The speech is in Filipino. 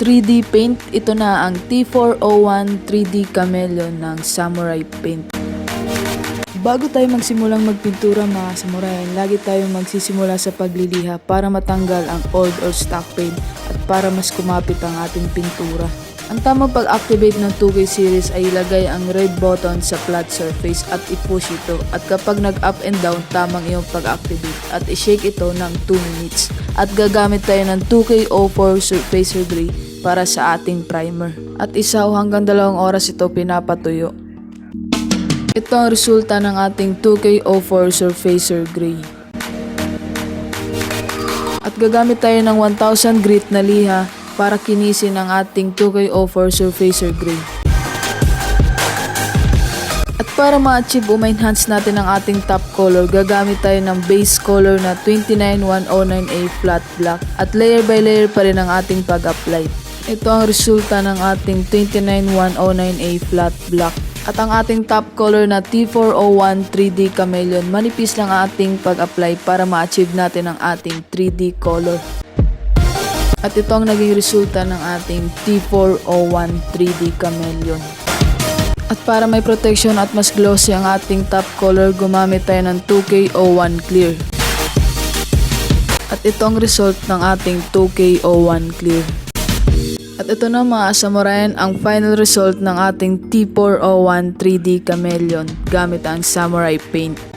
3D paint. Ito na ang T401 3D Khameleon ng Samurai Paint. Bago tayo magsimulang magpintura mga samurai, lagi tayong magsisimula sa pagliliha para matanggal ang old or stock paint at para mas kumapit ang ating pintura. Ang tamang pag-activate ng 2K series ay ilagay ang red button sa flat surface at i-push ito, at kapag nag-up and down, tamang iyong pag-activate at i-shake ito ng 2 minutes. At gagamit tayo ng 2K04 Surfacer Gray para sa ating primer. At 1 hanggang 2 oras ito pinapatuyo. Ito ang resulta ng ating 2K04 Surfacer Gray. At gagamit tayo ng 1000 grit na liha para kinisin ang ating 2K04 Surfacer Gray. At para ma-achieve o ma-enhance natin ang ating top color, gagamit tayo ng base color na 29109A flat black at layer by layer pa rin ang ating pag-apply. Ito ang resulta ng ating 29109A flat black. At ang ating top color na T401 3D Khameleon, manipis lang ang ating pag-apply para ma-achieve natin ang ating 3D color. At ito ang naging resulta ng ating T401 3D Khameleon. At para may protection at mas glossy ang ating top color, gumamit tayo ng 2K01 Clear. At ito ang result ng ating 2K01 Clear. At ito na mga samurayan ang final result ng ating T401 3D Khameleon gamit ang Samurai Paint.